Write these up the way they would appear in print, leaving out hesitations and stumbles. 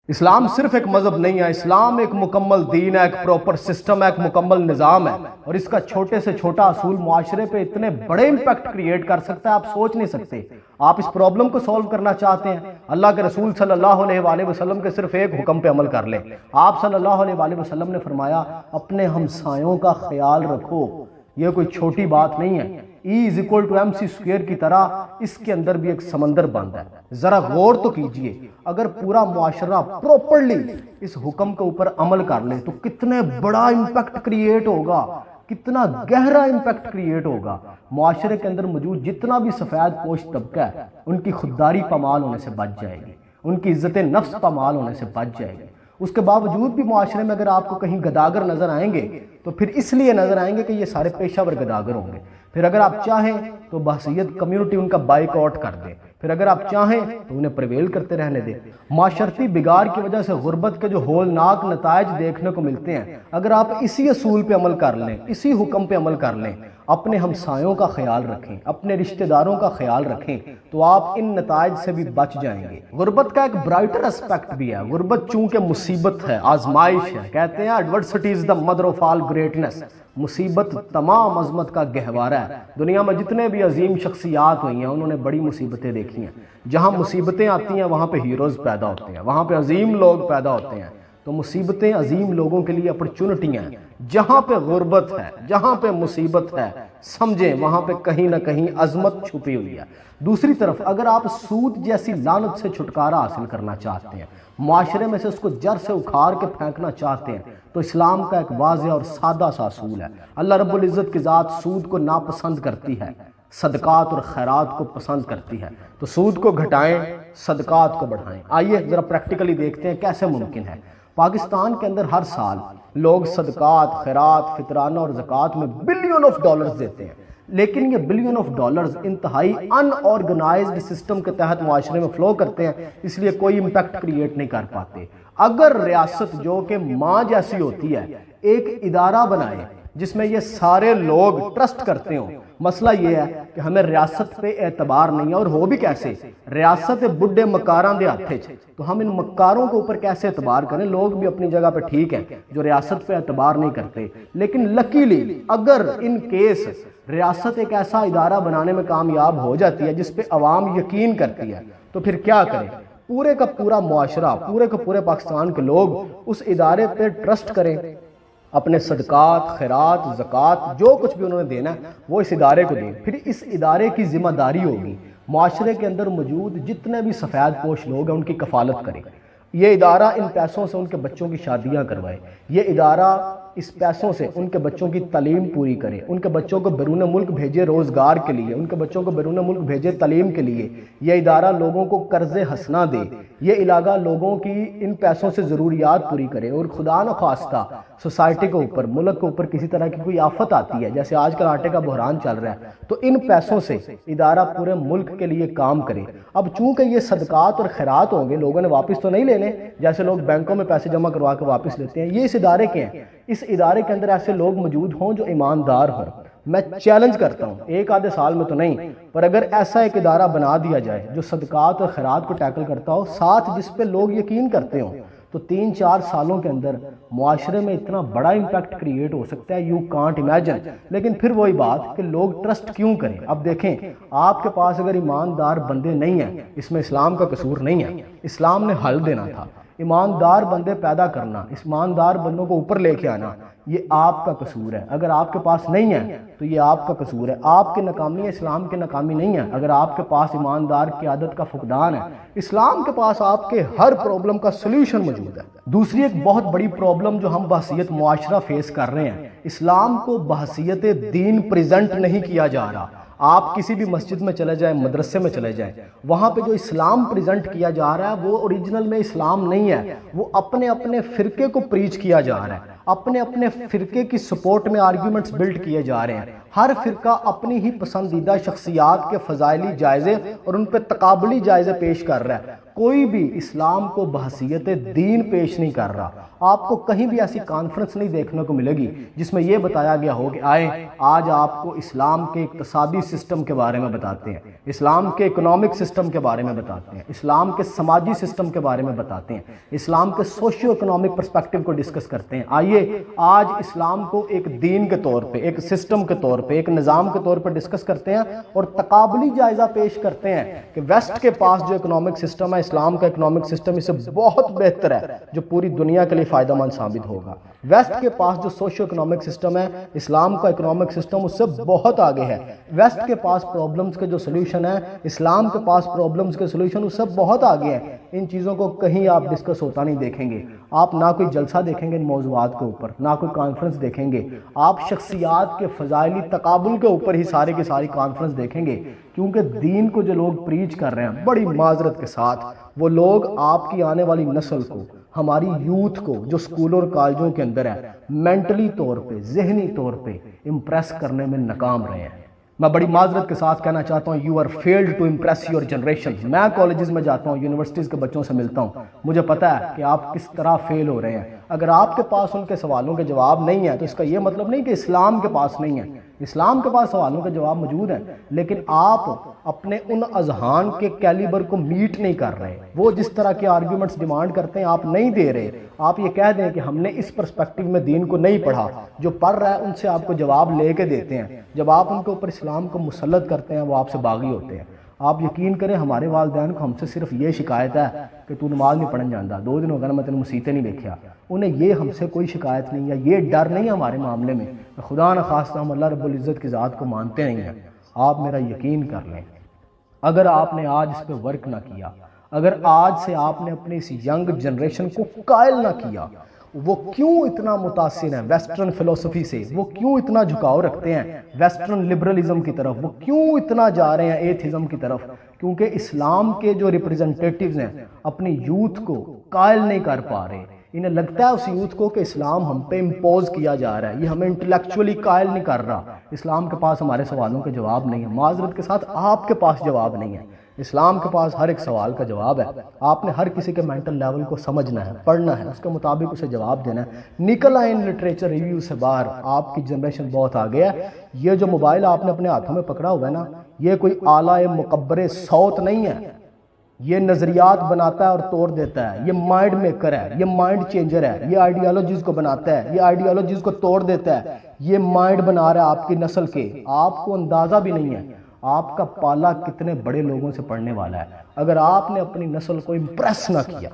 اسلام صرف ایک مذہب نہیں ہے، اسلام ایک مکمل دین ہے، ایک پروپر سسٹم ہے، ایک مکمل نظام ہے، اور اس کا چھوٹے سے چھوٹا اصول معاشرے پہ اتنے بڑے امپیکٹ کریٹ کر سکتا ہے آپ سوچ نہیں سکتے۔ آپ اس پرابلم کو سولو کرنا چاہتے ہیں، اللہ کے رسول صلی اللہ علیہ وآلہ وسلم کے صرف ایک حکم پہ عمل کر لیں۔ آپ صلی اللہ علیہ وآلہ وسلم نے فرمایا اپنے ہمسایوں کا خیال رکھو۔ یہ کوئی چھوٹی بات نہیں ہے، E=mc² کی طرح اس کے اندر بھی ایک سمندر بند ہے۔ ذرا غور تو کیجئے، اگر پورا معاشرہ پروپرلی اس حکم کے اوپر عمل کر لے تو کتنے بڑا امپیکٹ کریٹ ہوگا، کتنا گہرا امپیکٹ کریٹ ہوگا۔ معاشرے کے اندر موجود جتنا بھی سفید پوش طبقہ ہے ان کی خودداری پامال ہونے سے بچ جائے گی، ان کی عزت نفس پامال ہونے سے بچ جائے گی۔ اس کے باوجود بھی معاشرے میں اگر آپ کو کہیں گداگر نظر آئیں گے تو پھر اس لیے نظر آئیں گے کہ یہ سارے پیشہ ور گداگر ہوں گے۔ پھر اگر آپ چاہیں تو بحثیت کمیونٹی ان کا بائیک آؤٹ کر دیں، پھر اگر آپ چاہیں تو انہیں پریویل کرتے رہنے دیں۔ معاشرتی بگاڑ کی وجہ سے غربت کے جو ہولناک نتائج دیکھنے کو ملتے ہیں، اگر آپ اسی اصول پہ عمل کر لیں، اسی حکم پہ عمل کر لیں، اپنے ہمسایوں کا خیال رکھیں، اپنے رشتہ داروں کا خیال رکھیں، تو آپ ان نتائج سے بھی بچ جائیں گے۔ غربت کا ایک برائٹر اسپیکٹ بھی ہے۔ غربت چونکہ مصیبت ہے، آزمائش ہے، کہتے ہیں adversity is the mother of all greatness. مصیبت تمام عظمت کا گہوارہ ہے۔ دنیا میں جتنے بھی عظیم شخصیات ہوئی ہیں انہوں نے بڑی مصیبتیں دیکھی ہیں۔ جہاں مصیبتیں آتی ہیں وہاں پہ ہیروز پیدا ہوتے ہیں، وہاں پہ عظیم لوگ پیدا ہوتے ہیں۔ تو مصیبتیں عظیم لوگوں کے لیے اپرچونٹیاں ہیں۔ جہاں پہ غربت ہے، جہاں پہ مصیبت ہے، سمجھیں وہاں پہ کہیں نہ کہیں عظمت چھپی ہوئی ہے۔ دوسری طرف اگر آپ سود جیسی لعنت سے چھٹکارا حاصل کرنا چاہتے ہیں، معاشرے میں سے اس کو جڑ سے اکھاڑ کے پھینکنا چاہتے ہیں، تو اسلام کا ایک واضح اور سادہ سا اصول ہے۔ اللہ رب العزت کی ذات سود کو ناپسند کرتی ہے، صدقات اور خیرات کو پسند کرتی ہے۔ تو سود کو گھٹائیں، صدقات کو بڑھائیں۔ آئیے ذرا پریکٹیکلی دیکھتے ہیں کیسے ممکن ہے۔ پاکستان کے اندر ہر سال لوگ صدقات، خیرات، فطرانہ اور زکوٰۃ میں بلین آف ڈالرز دیتے ہیں، لیکن یہ بلین آف ڈالرز انتہائی ان آرگنائزڈ سسٹم کے تحت معاشرے میں فلو کرتے ہیں، اس لیے کوئی امپیکٹ کریٹ نہیں کر پاتے۔ اگر ریاست جو کہ ماں جیسی ہوتی ہے ایک ادارہ بنائے جس میں یہ سارے لوگ ٹرسٹ کرتے ہوں، مسئلہ یہ ہے کہ ہمیں ریاست پہ اعتبار نہیں ہے، اور ہو بھی کیسے؟ ریاست بڈھے مکاراں دے ہاتھے چ، تو ہم ان مکاروں کے اوپر کیسے اعتبار کریں؟ لوگ بھی اپنی جگہ پہ ٹھیک ہیں جو ریاست پہ اعتبار نہیں کرتے، لیکن لکیلی اگر ان کیس ریاست ایک ایسا ادارہ بنانے میں کامیاب ہو جاتی ہے جس پہ عوام یقین کرتی ہے، تو پھر کیا کریں؟ پورے کا پورا معاشرہ، پورے کا پورے پاکستان کے لوگ اس ادارے پہ ٹرسٹ کریں، اپنے صدقات، خیرات، زکوٰۃ جو کچھ بھی انہوں نے دینا ہے وہ اس ادارے کو دیں۔ پھر اس ادارے کی ذمہ داری ہوگی معاشرے کے اندر موجود جتنے بھی سفید پوش لوگ ہیں ان کی کفالت کریں۔ یہ ادارہ ان پیسوں سے ان کے بچوں کی شادیاں کروائے، یہ ادارہ اس پیسوں سے ان کے بچوں کی تعلیم پوری کرے، ان کے بچوں کو بیرون ملک بھیجے روزگار کے لیے، ان کے بچوں کو بیرون ملک بھیجے تعلیم کے لیے، یہ ادارہ لوگوں کو قرض حسنہ دے، یہ علاقہ لوگوں کی ان پیسوں سے ضروریات پوری کرے، اور خدا نخواستہ سوسائٹی کے اوپر، ملک کے اوپر کسی طرح کی کوئی آفت آتی ہے، جیسے آج کل آٹے کا بحران چل رہا ہے، تو ان پیسوں سے ادارہ پورے ملک کے لیے کام کرے۔ اب چونکہ یہ صدقات اور خیرات ہوں گے، لوگوں نے واپس تو نہیں لینے جیسے لوگ بینکوں میں پیسے جمع کروا کے واپس لیتے ہیں، یہ اس ادارے کے ہیں۔ اس ادارے کے اندر ایسے لوگ موجود ہوں جو ایماندار ہوں۔ میں چیلنج کرتا ہوں، ایک آدھے سال میں تو نہیں، پر اگر ایسا ایک ادارہ بنا دیا جائے جو صدقات اور خیرات کو ٹیکل کرتا ہو، ساتھ جس پہ لوگ یقین کرتے ہوں، تو 3-4 سالوں کے اندر معاشرے میں اتنا بڑا امپیکٹ کریٹ ہو سکتا ہے، یو کانٹ امیجن۔ لیکن پھر وہی بات کہ لوگ ٹرسٹ کیوں کریں؟ اب دیکھیں، آپ کے پاس اگر ایماندار بندے نہیں ہیں، اس میں اسلام کا قصور نہیں ہے، اسلام نے حل دینا تھا۔ ایماندار بندے پیدا کرنا، ایماندار بندوں کو اوپر لے کے آنا، یہ آپ کا قصور ہے۔ اگر آپ کے پاس نہیں ہے تو یہ آپ کا قصور ہے، آپ کی ناکامی ہے، اسلام کی ناکامی نہیں ہے۔ اگر آپ کے پاس ایماندار قیادت کا فقدان ہے، اسلام کے پاس آپ کے ہر پرابلم کا سلوشن موجود ہے۔ دوسری ایک بہت بڑی پرابلم جو ہم بحثیت معاشرہ فیس کر رہے ہیں، اسلام کو بحثیت دین پریزنٹ نہیں کیا جا رہا۔ آپ کسی بھی مسجد میں چلے جائیں، مدرسے میں چلے جائیں، وہاں پہ جو اسلام پریزنٹ کیا جا رہا ہے وہ اوریجنل میں اسلام نہیں ہے، وہ اپنے اپنے فرقے کو پریچ کیا جا رہا ہے، اپنے اپنے فرقے کی سپورٹ میں آرگیومنٹس بلڈ کیے جا رہے ہیں۔ ہر فرقہ اپنی ہی پسندیدہ شخصیات کے فضائلی جائزے اور ان پہ تقابلی جائزے پیش کر رہا ہے، کوئی بھی اسلام کو بحیثیت دین پیش نہیں کر رہا۔ آپ کو کہیں بھی ایسی کانفرنس نہیں دیکھنے کو ملے گی جس میں یہ بتایا گیا ہو کہ آئیں آج آپ کو اسلام کے اقتصادی سسٹم کے بارے میں بتاتے ہیں، اسلام کے اکنامک سسٹم کے بارے میں بتاتے ہیں، اسلام کے سماجی سسٹم کے بارے میں بتاتے ہیں، اسلام کے سوشیو اکنامک پرسپیکٹو کو ڈسکس کرتے ہیں۔ آئیے آج اسلام کو ایک دین کے طور پہ، ایک سسٹم کے طور پہ، ایک نظام کے طور پہ ڈسکس کرتے ہیں اور تقابلی جائزہ پیش کرتے ہیں کہ ویسٹ کے پاس جو اکنامک سسٹم ہے، اسلام کا اکنامک سسٹم اس سے بہت بہتر ہے، جو پوری دنیا کے لیے فائدہ مند ثابت ہوگا۔ ویسٹ کے پاس جو سوشیو اکنامک سسٹم ہے، اسلام کا اکنامک سسٹم اس سے بہت آگے ہے۔ ویسٹ کے پاس پرابلمز کے جو سلوشن ہے، اسلام کے پاس پرابلمز کے سلوشن اس سے بہت آگے ہیں۔ ان چیزوں کو کہیں آپ ڈسکس ہوتا نہیں دیکھیں گے، آپ نہ کوئی جلسہ دیکھیں گے ان موضوعات کے اوپر، نہ کوئی کانفرنس دیکھیں گے، آپ شخصیات کے فضائلی تقابل کے اوپر ہی ساری کی ساری کانفرنس دیکھیں گے، کیونکہ دین کو جو لوگ پریچ کر رہے ہیں بڑی معذرت کے ساتھ، وہ لوگ آپ کی آنے والی نسل کو، ہماری یوتھ کو جو سکولوں اور کالجوں کے اندر ہے، مینٹلی طور پہ، ذہنی طور پہ امپریس کرنے میں ناکام رہے ہیں۔ میں بڑی معذرت کے ساتھ کہنا چاہتا ہوں، you are failed to impress your generation. میں کالجز میں جاتا ہوں، یونیورسٹیز کے بچوں سے ملتا ہوں، مجھے پتہ ہے کہ آپ کس طرح فیل ہو رہے ہیں۔ اگر آپ کے پاس ان کے سوالوں کے جواب نہیں ہیں تو اس کا یہ مطلب نہیں کہ اسلام کے پاس نہیں ہے، اسلام کے پاس سوالوں کے جواب موجود ہیں، لیکن آپ اپنے ان اذہان کے کیلیبر کو میٹ نہیں کر رہے۔ وہ جس طرح کے آرگیومنٹس ڈیمانڈ کرتے ہیں آپ نہیں دے رہے۔ آپ یہ کہہ دیں کہ ہم نے اس پرسپیکٹو میں دین کو نہیں پڑھا، جو پڑھ رہا ہے ان سے آپ کو جواب لے کے دیتے ہیں، جب آپ ان کے اوپر اسلام کو مسلط کرتے ہیں وہ آپ سے باغی ہوتے ہیں۔ آپ یقین کریں ہمارے والدین کو ہم سے صرف یہ شکایت ہے کہ تو نماز نہیں پڑھن جاندا، 2 دن ہو گئے میں تینوں مسیتے نہیں دیکھیا۔ انہیں یہ ہم سے کوئی شکایت نہیں ہے، یہ ڈر نہیں ہے ہمارے معاملے میں، خدا نخواستہ ہم اللہ رب العزت کی ذات کو مانتے نہیں ہیں۔ آپ میرا یقین کر لیں، اگر آپ نے آج اس پہ ورک نہ کیا، اگر آج سے آپ نے اپنی اس ینگ جنریشن کو قائل نہ کیا، وہ کیوں اتنا متاثر ہیں ویسٹرن فلسفی سے، وہ کیوں اتنا جھکاؤ رکھتے ہیں ویسٹرن لبرلزم کی طرف، وہ کیوں اتنا جا رہے ہیں ایتھزم کی طرف، کیونکہ اسلام کے جو ریپریزنٹیٹیوز ہیں اپنی یوتھ کو قائل نہیں کر پا رہے۔ انہیں لگتا ہے اس یوتھ کو کہ اسلام ہم پہ امپوز کیا جا رہا ہے، یہ ہمیں انٹلیکچولی قائل نہیں کر رہا۔ اسلام کے پاس ہمارے سوالوں کے جواب نہیں ہے، معذرت کے ساتھ آپ کے پاس جواب نہیں ہے۔ اسلام کے پاس ہر ایک سوال کا جواب ہے، آپ نے ہر کسی کے مینٹل لیول کو سمجھنا ہے، پڑھنا ہے، اس کے مطابق اسے جواب دینا ہے۔ نکل آئے ان لٹریچر ریویو سے باہر، آپ کی جنریشن بہت آگے ہے۔ یہ جو موبائل آپ نے اپنے ہاتھوں میں پکڑا ہوا ہے نا، یہ کوئی آلہ مقبر صوت نہیں ہے، یہ نظریات بناتا ہے اور توڑ دیتا ہے، یہ مائنڈ میکر ہے، یہ مائنڈ چینجر ہے، یہ آئیڈیالوجیز کو بناتا ہے، یہ آئیڈیالوجیز کو توڑ دیتا ہے، یہ مائنڈ بنا رہا ہے آپ کی نسل کے۔ آپ کو اندازہ بھی نہیں ہے آپ کا پالا کتنے بڑے لوگوں سے پڑھنے والا ہے۔ اگر آپ نے اپنی نسل کو امپریس نہ کیا،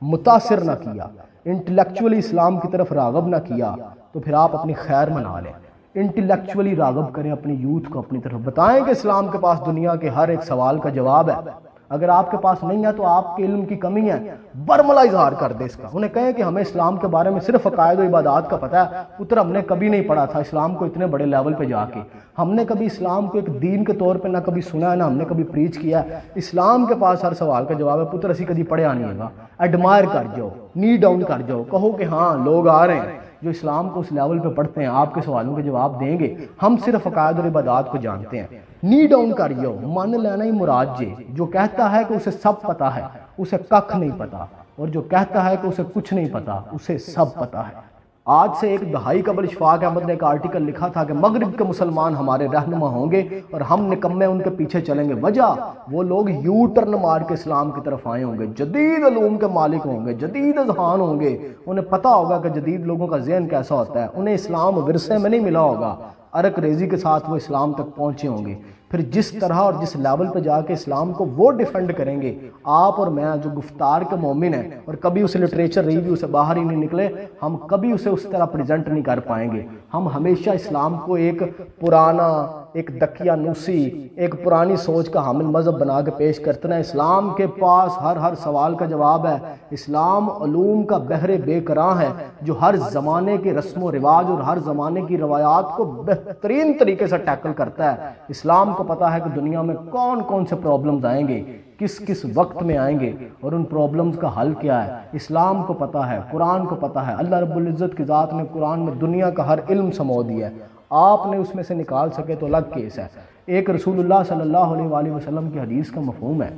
متاثر نہ کیا، انٹلیکچولی اسلام کی طرف راغب نہ کیا، تو پھر آپ اپنی خیر منا لیں۔ انٹلیکچولی راغب کریں اپنی یوتھ کو اپنی طرف، بتائیں کہ اسلام کے پاس دنیا کے ہر ایک سوال کا جواب ہے۔ اگر آپ کے پاس نہیں ہے تو آپ کے علم کی کمی ہے، برملا اظہار کر دے اس کا۔ انہیں کہیں کہ ہمیں اسلام کے بارے میں صرف عقائد و عبادات کا پتہ ہے، پتر ہم نے کبھی نہیں پڑھا تھا اسلام کو اتنے بڑے لیول پہ جا کے، ہم نے کبھی اسلام کو ایک دین کے طور پہ نہ کبھی سنا ہے، نہ ہم نے کبھی پریچ کیا ہے۔ اسلام کے پاس ہر سوال کا جواب ہے، پتر اسی کبھی پڑھے آنی ہے گا۔ ایڈمائر کر جاؤ، نی ڈاؤن کر جاؤ، کہو کہ ہاں لوگ آ رہے ہیں جو اسلام کو اس لیول پہ پڑھتے ہیں، آپ کے سوالوں کے جواب دیں گے، ہم صرف عقائد اور عبادات کو جانتے ہیں۔ نی ڈاؤن کر جاؤ، مان لینا ہی مراد جے، جو کہتا ہے کہ اسے سب پتا ہے اسے ککھ نہیں پتا، اور جو کہتا ہے کہ اسے کچھ نہیں پتا اسے سب پتا ہے۔ آج سے 1 دہائی قبل اشفاق احمد نے ایک آرٹیکل لکھا تھا کہ مغرب کے مسلمان ہمارے رہنما ہوں گے اور ہم نکمے ان کے پیچھے چلیں گے۔ وجہ وہ لوگ یو ٹرن مار کے اسلام کی طرف آئے ہوں گے، جدید علوم کے مالک ہوں گے، جدید اذہان ہوں گے، انہیں پتہ ہوگا کہ جدید لوگوں کا ذہن کیسا ہوتا ہے، انہیں اسلام ورثے میں نہیں ملا ہوگا، عرق ریزی کے ساتھ وہ اسلام تک پہنچے ہوں گے۔ پھر جس طرح اور جس لیول پہ جا کے اسلام کو وہ ڈیفینڈ کریں گے، آپ اور میں جو گفتار کے مومن ہیں اور کبھی اسے لٹریچر ریویو سے باہر ہی نہیں نکلے، ہم کبھی اسے اس طرح پریزنٹ نہیں کر پائیں گے۔ ہم ہمیشہ اسلام کو ایک پرانا، ایک دقیانوسی، ایک پرانی سوچ کا حامل مذہب بنا کے پیش کرتے ہیں۔ اسلام کے پاس ہر سوال کا جواب ہے۔ اسلام علوم کا بحر بے کراں ہے جو ہر زمانے کے رسم و رواج اور ہر زمانے کی روایات کو بہترین طریقے سے ٹیکل کرتا ہے۔ اسلام کو پتا ہے کہ دنیا میں کون کون سے پرابلمز آئیں گے، کس کس وقت میں آئیں گے اور ان پرابلمز کا حل کیا ہے۔ اسلام کو پتا ہے، قرآن کو پتا ہے، اللہ رب العزت کی ذات نے قرآن میں دنیا کا ہر علم سمو دیا ہے۔ آپ نے اس میں سے نکال سکے تو الگ کیس ہے۔ ایک رسول اللہ صلی اللہ علیہ وآلہ وسلم کی حدیث کا مفہوم ہے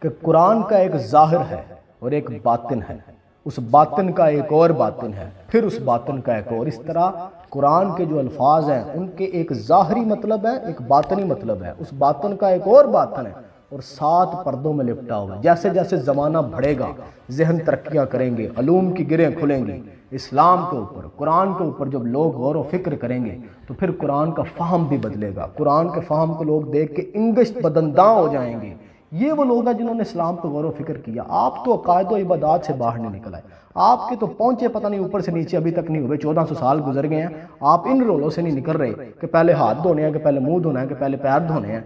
کہ قرآن کا ایک ظاہر ہے اور ایک باطن ہے، اس باطن کا ایک اور باطن ہے، پھر اس باطن کا ایک اور۔ اس طرح قرآن کے جو الفاظ ہیں ان کے ایک ظاہری مطلب ہے، ایک باطنی مطلب ہے، اس باطن کا ایک اور باطن ہے، اور 7 پردوں میں لپٹا ہوا ہے۔ جیسے جیسے زمانہ بڑھے گا، ذہن ترقیاں کریں گے، علوم کی گرہیں کھلیں گی، اسلام کے اوپر، قرآن کے اوپر جب لوگ غور و فکر کریں گے تو پھر قرآن کا فہم بھی بدلے گا۔ قرآن کے فہم کو لوگ دیکھ کے انگشت بدنداں ہو جائیں گے۔ یہ وہ لوگ ہیں جنہوں نے اسلام پہ غور و فکر کیا۔ آپ تو عقائد و عبادات سے باہر نہیں نکل آئے، آپ کے تو پہنچے پتہ نہیں اوپر سے نیچے ابھی تک نہیں ہوئے، 1400 سال گزر گئے ہیں، آپ ان رولوں سے نہیں نکل رہے کہ پہلے ہاتھ دھونے ہیں، کہ پہلے منہ دھونا ہے، کہ پہلے پیر دھونے ہیں۔